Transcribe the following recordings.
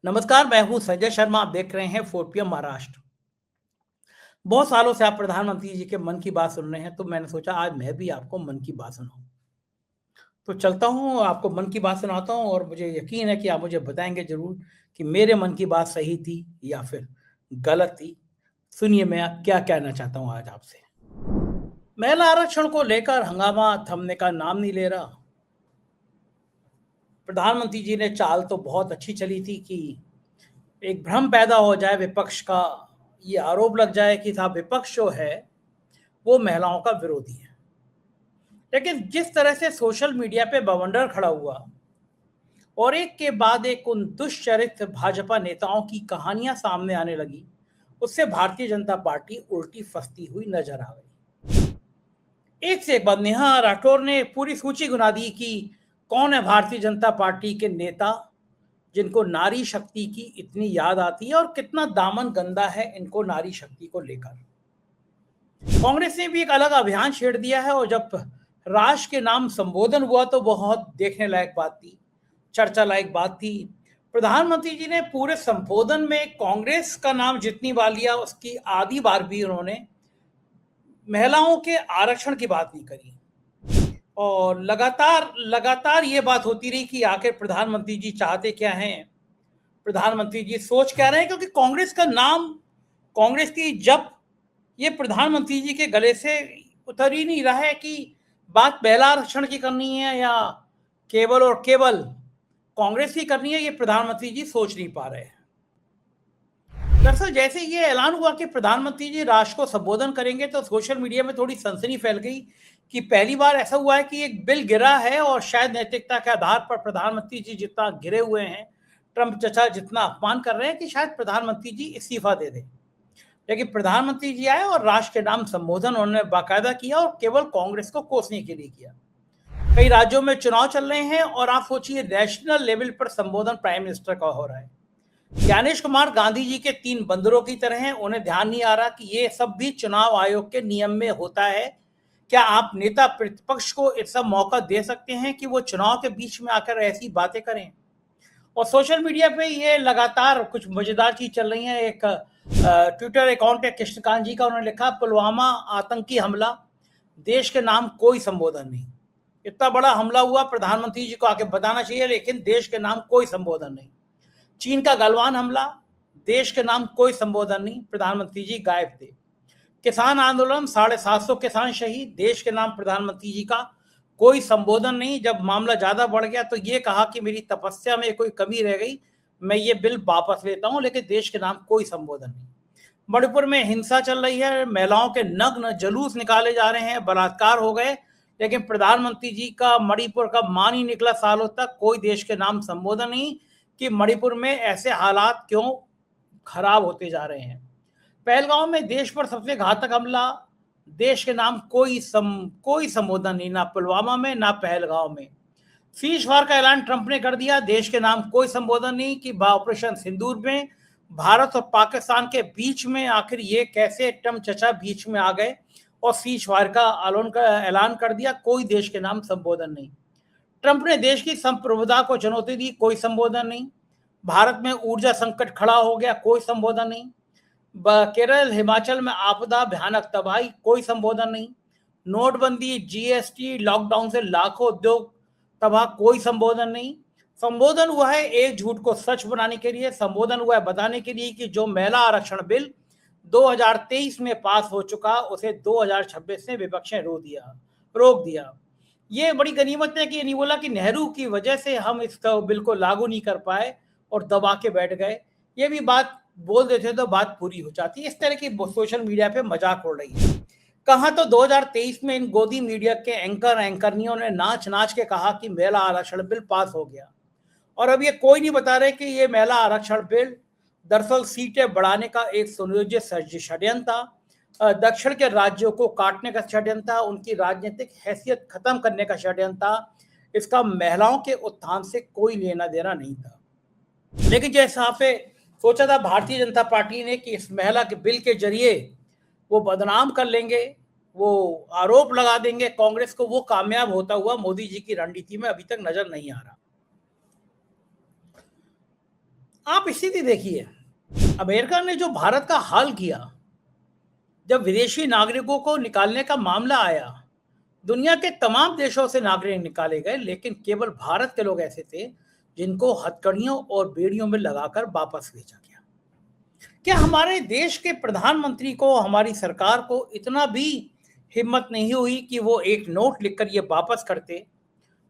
नमस्कार, मैं हूँ संजय शर्मा। आप देख रहे हैं 4PM महाराष्ट्र। बहुत सालों से आप प्रधानमंत्री जी के मन की बात सुन रहे हैं, तो मैंने सोचा आज मैं भी आपको मन की बात सुनाऊँ। तो चलता हूँ, आपको मन की बात सुनाता हूँ और मुझे यकीन है कि आप मुझे बताएँगे ज़रूर कि मेरे मन की बात सही थी या फिर गलत थी। सुनिए मैं क्या कहना चाहता हूँ आज आपसे। महिला आरक्षण को लेकर हंगामा थमने का नाम नहीं ले रहा। प्रधानमंत्री जी ने चाल तो बहुत अच्छी चली थी कि एक भ्रम पैदा हो जाए विपक्ष का, ये आरोप लग जाए कि साहब विपक्ष जो है वो महिलाओं का विरोधी है। लेकिन जिस तरह से सोशल मीडिया पे बवंडर खड़ा हुआ और एक के बाद एक उन दुष्चरित्र भाजपा नेताओं की कहानियां सामने आने लगी, उससे भारतीय जनता पार्टी उल्टी फंसती हुई नजर आ गई। एक से एक बात, नेहा राठौर ने पूरी सूची गिना दी कि कौन है भारतीय जनता पार्टी के नेता जिनको नारी शक्ति की इतनी याद आती है और कितना दामन गंदा है इनको नारी शक्ति को लेकर। कांग्रेस ने भी एक अलग अभियान छेड़ दिया है और जब राष्ट्र के नाम संबोधन हुआ तो बहुत देखने लायक बात थी, चर्चा लायक बात थी। प्रधानमंत्री जी ने पूरे संबोधन में कांग्रेस का नाम जितनी बार लिया उसकी आधी बार भी उन्होंने महिलाओं के आरक्षण की बात नहीं करी। और लगातार लगातार ये बात होती रही कि आखिर प्रधानमंत्री जी चाहते क्या हैं, प्रधानमंत्री जी सोच क्या रहे हैं, क्योंकि कांग्रेस का नाम, कांग्रेस की जब ये प्रधानमंत्री जी के गले से उतर ही नहीं रहा है कि बात महिला आरक्षण की करनी है या केवल और केवल कांग्रेस की करनी है, ये प्रधानमंत्री जी सोच नहीं पा रहे हैं। दरअसल जैसे ये ऐलान हुआ कि प्रधानमंत्री जी राष्ट्र को संबोधन करेंगे तो सोशल मीडिया में थोड़ी सनसनी फैल गई कि पहली बार ऐसा हुआ है कि एक बिल गिरा है और शायद नैतिकता के आधार पर प्रधानमंत्री जी जितना गिरे हुए हैं, ट्रंप चचा जितना अपमान कर रहे हैं कि शायद प्रधानमंत्री जी इस्तीफा दे दें। लेकिन प्रधानमंत्री जी आए और राष्ट्र के नाम संबोधन उन्होंने बाकायदा किया और केवल कांग्रेस को कोसने के लिए किया। कई राज्यों में चुनाव चल रहे हैं और आप सोचिए नेशनल लेवल पर संबोधन प्राइम मिनिस्टर का हो रहा है। ज्ञानेश कुमार गांधी जी के 3 बंदरों की तरह हैं, उन्हें ध्यान नहीं आ रहा कि ये सब भी चुनाव आयोग के नियम में होता है। क्या आप नेता प्रतिपक्ष को ऐसा मौका दे सकते हैं कि वो चुनाव के बीच में आकर ऐसी बातें करें? और सोशल मीडिया पे ये लगातार कुछ मजेदार चीज चल रही है। एक ट्विटर अकाउंट है कृष्णकांत जी का, उन्होंने लिखा पुलवामा आतंकी हमला, देश के नाम कोई संबोधन नहीं। इतना बड़ा हमला हुआ, प्रधानमंत्री जी को आके बताना चाहिए, लेकिन देश के नाम कोई संबोधन नहीं। चीन का गलवान हमला, देश के नाम कोई संबोधन नहीं, प्रधानमंत्री जी गायब थे। किसान आंदोलन, 750 किसान शहीद, देश के नाम प्रधानमंत्री जी का कोई संबोधन नहीं। जब मामला ज्यादा बढ़ गया तो ये कहा कि मेरी तपस्या में कोई कमी रह गई, मैं ये बिल वापस लेता हूं, लेकिन देश के नाम कोई संबोधन नहीं। मणिपुर में हिंसा चल रही है, महिलाओं के नग्न जुलूस निकाले जा रहे हैं, बलात्कार हो गए, लेकिन प्रधानमंत्री जी का मणिपुर का मान ही निकला सालों तक, कोई देश के नाम संबोधन नहीं कि मणिपुर में ऐसे हालात क्यों खराब होते जा रहे हैं। पहलगांव में देश पर सबसे घातक हमला, देश के नाम कोई संबोधन नहीं, ना पुलवामा में ना पहलगांव में। सीज फायर का ऐलान ट्रंप ने कर दिया, देश के नाम कोई संबोधन नहीं कि ऑपरेशन सिंदूर में भारत और पाकिस्तान के बीच में आखिर ये कैसे ट्रंप चचा बीच में आ गए और सीज फायर का ऐलान कर दिया, कोई देश के नाम संबोधन नहीं। ट्रंप ने देश की संप्रभुता को चुनौती दी, कोई संबोधन नहीं। भारत में ऊर्जा संकट खड़ा हो गया, कोई संबोधन नहीं। केरल हिमाचल में आपदा भयानक तबाही, कोई संबोधन नहीं। नोटबंदी, जीएसटी, लॉकडाउन से लाखों उद्योग तबाह, कोई संबोधन नहीं। संबोधन हुआ है एक झूठ को सच बनाने के लिए, संबोधन हुआ है बताने के लिए कि जो महिला आरक्षण बिल 2023 में पास हो चुका उसे 2026 में विपक्ष ने रोक दिया। ये बड़ी गनीमत है कि ये नहीं बोला कि नेहरू की वजह से हम इस बिल को लागू नहीं कर पाए और दबा के बैठ गए। ये भी बात बोल देते तो बात पूरी हो जाती। इस तरह की सोशल मीडिया पे मजाक उड़ रही है। कहा तो 2023 में इन गोदी मीडिया के एंकरनियों ने नाच नाच के कहा कि महिला आरक्षण बिल पास हो गया, और अब ये कोई नहीं बता रहे कि ये महिला आरक्षण बिल दरअसल सीटें बढ़ाने का एक सुनियोजित षड्यंत्र था, दक्षिण के राज्यों को काटने का षड्यंत्र था, उनकी राजनीतिक हैसियत खत्म करने का षड्यंत्र था। इसका महिलाओं के उत्थान से कोई लेना देना नहीं था। लेकिन जिस हिसाब से सोचा था भारतीय जनता पार्टी ने कि इस महिला के बिल के जरिए वो बदनाम कर लेंगे, वो आरोप लगा देंगे कांग्रेस को, वो कामयाब होता हुआ मोदी जी की रणनीति में अभी तक नजर नहीं आ रहा। आप स्थिति देखिए, अमेरिका ने जो भारत का हाल किया, जब विदेशी नागरिकों को निकालने का मामला आया, दुनिया के तमाम देशों से नागरिक निकाले गए, लेकिन केवल भारत के लोग ऐसे थे जिनको हथकड़ियों और बेड़ियों में लगाकर वापस भेजा गया। क्या हमारे देश के प्रधानमंत्री को, हमारी सरकार को इतना भी हिम्मत नहीं हुई कि वो एक नोट लिखकर ये वापस करते,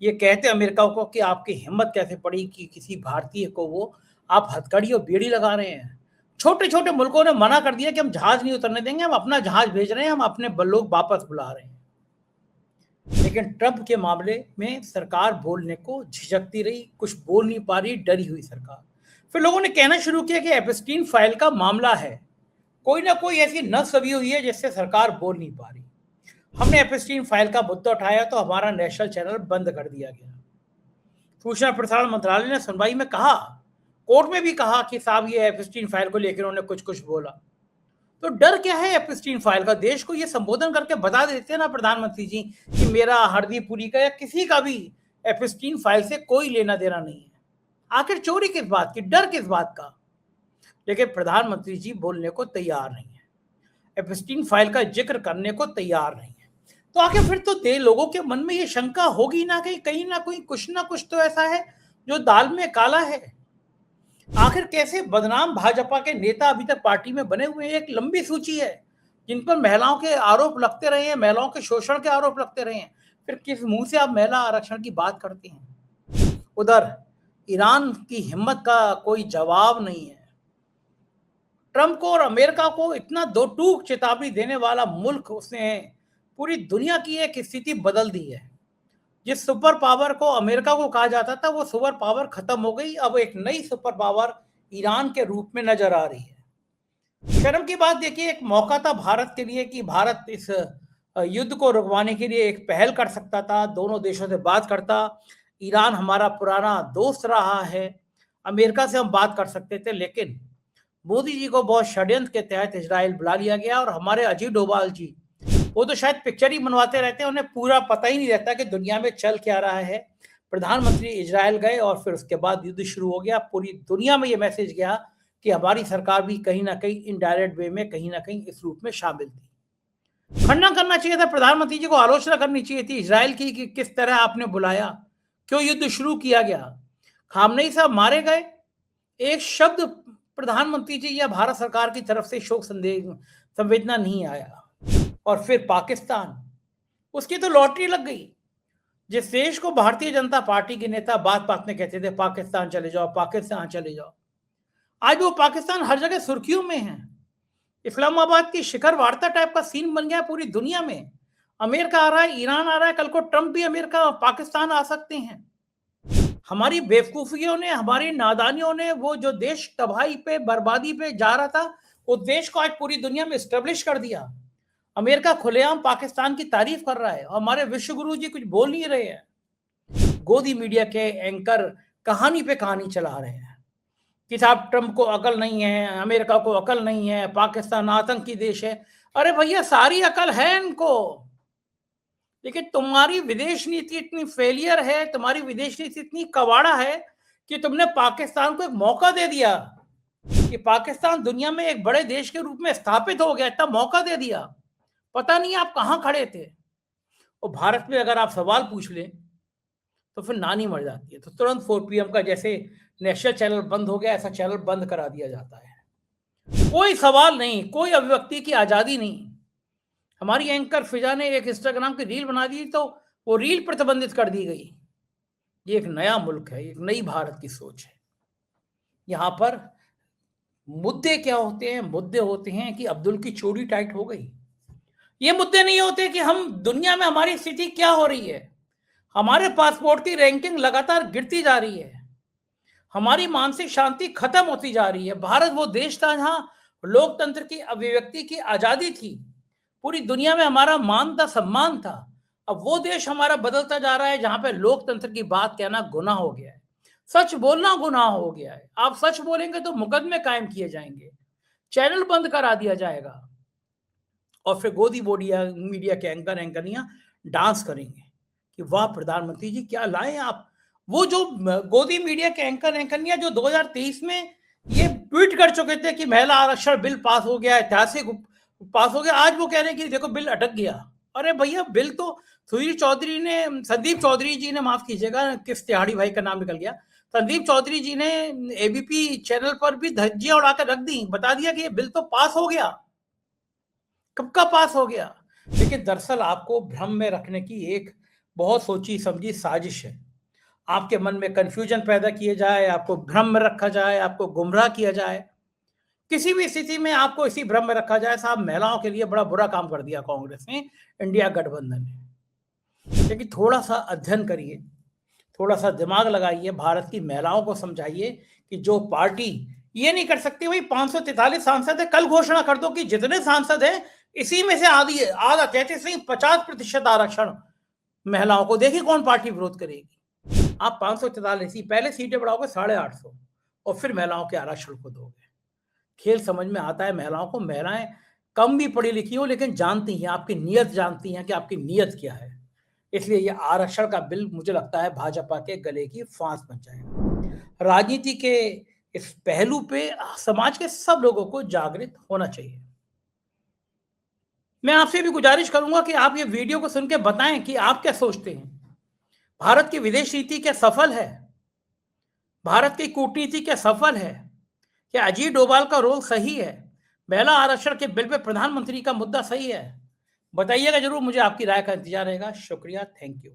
ये कहते अमेरिका को कि आपकी हिम्मत कैसे पड़ी कि किसी भारतीय को वो आप हथकड़ी और बेड़ी लगा रहे हैं। छोटे छोटे मुल्कों ने मना कर दिया कि हम जहाज नहीं उतरने देंगे, हम अपना जहाज भेज रहे हैं, हम अपने लोग वापस बुला रहे हैं। लेकिन ट्रंप के मामले में सरकार बोलने को झिझकती रही, कुछ बोल नहीं पा रही, डरी हुई सरकार। फिर लोगों ने कहना शुरू किया कि एपस्टीन फाइल का मामला है, कोई ना कोई ऐसी नस दबी हुई है जिससे सरकार बोल नहीं पा रही। हमने एपस्टीन फाइल का मुद्दा उठाया तो हमारा नेशनल चैनल बंद कर दिया गया। सूचना प्रसारण मंत्रालय ने सुनवाई में कहा, कोर्ट में भी कहा कि साहब ये एपस्टीन फाइल को लेकर उन्होंने कुछ कुछ बोला। तो डर क्या है एपस्टीन फाइल का? देश को ये संबोधन करके बता देते हैं ना प्रधानमंत्री जी कि मेरा, हरदीपुरी का या किसी का भी एपस्टीन फाइल से कोई लेना देना नहीं है। आखिर चोरी किस बात की, डर किस बात का? लेकिन प्रधानमंत्री जी बोलने को तैयार नहीं है, एपस्टीन फाइल का जिक्र करने को तैयार नहीं है। तो आखिर फिर तो लोगों के मन में ये शंका होगी ना कि कहीं ना कहीं कुछ ना कुछ तो ऐसा है जो दाल में काला है। आखिर कैसे बदनाम भाजपा के नेता अभी तक पार्टी में बने हुए हैं? एक लंबी सूची है जिन पर महिलाओं के आरोप लगते रहे हैं, महिलाओं के शोषण के आरोप लगते रहे हैं। फिर किस मुंह से आप महिला आरक्षण की बात करते हैं? उधर ईरान की हिम्मत का कोई जवाब नहीं है। ट्रंप को और अमेरिका को इतना दो टूक चेतावनी देने वाला मुल्क, उसने पूरी दुनिया की एक स्थिति बदल दी है। जिस सुपर पावर को अमेरिका को कहा जाता था, वो सुपर पावर खत्म हो गई। अब एक नई सुपर पावर ईरान के रूप में नजर आ रही है। शर्म की बात देखिए, एक मौका था भारत के लिए कि भारत इस युद्ध को रुकवाने के लिए एक पहल कर सकता था, दोनों देशों से बात करता। ईरान हमारा पुराना दोस्त रहा है, अमेरिका से हम बात कर सकते थे, लेकिन मोदी जी को बहुत षड्यंत्र के तहत इजराइल बुला लिया गया। और हमारे अजीत डोभाल जी, वो तो शायद पिक्चर ही बनवाते रहते हैं, उन्हें पूरा पता ही नहीं रहता कि दुनिया में चल क्या रहा है। प्रधानमंत्री इजराइल गए और फिर उसके बाद युद्ध शुरू हो गया। पूरी दुनिया में ये मैसेज गया कि हमारी सरकार भी कहीं ना कहीं इनडायरेक्ट वे में कहीं ना कहीं इस रूप में शामिल थी। खंडन करना चाहिए था प्रधानमंत्री जी को, आलोचना करनी चाहिए थी इजराइल की कि किस तरह आपने बुलाया, क्यों युद्ध शुरू किया गया। खामनेई साहब मारे गए, एक शब्द प्रधानमंत्री जी या भारत सरकार की तरफ से शोक संवेदना नहीं आया। और फिर पाकिस्तान, उसकी तो लॉटरी लग गई। जिस देश को भारतीय जनता पार्टी के नेता बात बात में कहते थे पाकिस्तान चले जाओ, पाकिस्तान चले जाओ, आज वो पाकिस्तान हर जगह सुर्खियों में है। इस्लामाबाद की शिखर वार्ता टाइप का सीन बन गया पूरी दुनिया में। अमेरिका आ रहा है, ईरान आ रहा है, कल को ट्रंप भी अमेरिका पाकिस्तान आ सकते हैं। हमारी बेवकूफियों ने, हमारी नादानियों ने वो जो देश तबाही पे, बर्बादी पे जा रहा था, उस देश को आज पूरी दुनिया में स्टेब्लिश कर दिया। अमेरिका खुलेआम पाकिस्तान की तारीफ कर रहा है और हमारे विश्व गुरु जी कुछ बोल नहीं रहे हैं। गोदी मीडिया के एंकर कहानी पे कहानी चला रहे हैं कि साहब ट्रंप को अकल नहीं है, अमेरिका को अकल नहीं है, पाकिस्तान आतंकी देश है। अरे भैया, सारी अकल है इनको, लेकिन तुम्हारी विदेश नीति इतनी फेलियर है, तुम्हारी विदेश नीति इतनी कवाड़ा है कि तुमने पाकिस्तान को एक मौका दे दिया कि पाकिस्तान दुनिया में एक बड़े देश के रूप में स्थापित हो गया। इतना मौका दे दिया, पता नहीं आप कहां खड़े थे। और भारत में अगर आप सवाल पूछ लें तो फिर नानी मर जाती है। तो तुरंत 4 PM का जैसे नेशनल चैनल बंद हो गया, ऐसा चैनल बंद करा दिया जाता है। कोई सवाल नहीं, कोई अभिव्यक्ति की आजादी नहीं। हमारी एंकर फिजा ने एक इंस्टाग्राम की रील बना दी तो वो रील प्रतिबंधित कर दी गई। ये एक नया मुल्क है, एक नई भारत की सोच है। यहां पर मुद्दे क्या होते हैं? मुद्दे होते हैं कि अब्दुल की चोरी टाइट हो गई। ये मुद्दे नहीं होते कि हम दुनिया में हमारी स्थिति क्या हो रही है। हमारे पासपोर्ट की रैंकिंग लगातार गिरती जा रही है, हमारी मानसिक शांति खत्म होती जा रही है। भारत वो देश था जहां लोकतंत्र की, अभिव्यक्ति की आजादी थी, पूरी दुनिया में हमारा मान था, सम्मान था। अब वो देश हमारा बदलता जा रहा है जहां पे लोकतंत्र की बात कहना गुनाह हो गया है, सच बोलना गुनाह हो गया है। आप सच बोलेंगे तो मुकदमे कायम किए जाएंगे, चैनल बंद करा दिया जाएगा और फिर गोदी मीडिया के एंकरियां डांस करेंगे कि वाह प्रधानमंत्री जी क्या लाए आप। वो जो गोदी मीडिया के एंकरियां जो 2023 में ये ट्वीट कर चुके थे कि महिला आरक्षण बिल पास हो गया, ऐतिहासिक पास हो गया। आज वो कह रहे हैं कि देखो बिल अटक गया। अरे भैया, बिल तो संदीप चौधरी जी ने, माफ कीजिएगा, किस तिहाड़ी भाई का नाम निकल गया, संदीप चौधरी जी ने एबीपी चैनल पर भी धज्जियां उड़ाकर रख दी, बता दिया कि ये बिल तो पास हो गया। कब का पास हो गया? लेकिन दरअसल आपको भ्रम में रखने की एक बहुत सोची समझी साजिश है। आपके मन में कंफ्यूजन पैदा किए जाए, आपको भ्रम में रखा जाए, आपको गुमराह किया जाए। किसी भी स्थिति में आपको इसी भ्रम में रखा जाए। साहब, महिलाओं के लिए बड़ा बुरा काम कर दिया कांग्रेस ने, इंडिया गठबंधन ने। लेकिन थोड़ा सा अध्ययन करिए, थोड़ा सा दिमाग लगाइए, भारत की महिलाओं को समझाइए कि जो पार्टी ये नहीं कर सकती, भाई 543 सांसद है, कल घोषणा कर दो कि जितने सांसद हैं इसी में से आधी आधा 33 नहीं 50% आरक्षण महिलाओं को। देखिए कौन पार्टी विरोध करेगी। आप 543 पहले सीटें बढ़ाओगे 850 और फिर महिलाओं के आरक्षण को दोगे। खेल समझ में आता है महिलाओं को। महिलाएं कम भी पढ़ी लिखी हो लेकिन जानती हैं, आपकी नीयत जानती हैं कि आपकी नीयत क्या है। इसलिए ये आरक्षण का बिल मुझे लगता है भाजपा के गले की फांस बन जाएगा। राजनीति के इस पहलू पे समाज के सब लोगों को जागृत होना चाहिए। मैं आपसे भी गुजारिश करूंगा कि आप ये वीडियो को सुन के बताएं कि आप क्या सोचते हैं। भारत की विदेश नीति क्या सफल है? भारत की कूटनीति क्या सफल है? क्या अजीत डोभाल का रोल सही है? महिला आरक्षण के बिल पे प्रधानमंत्री का मुद्दा सही है? बताइएगा जरूर, मुझे आपकी राय का इंतजार रहेगा। शुक्रिया, थैंक यू।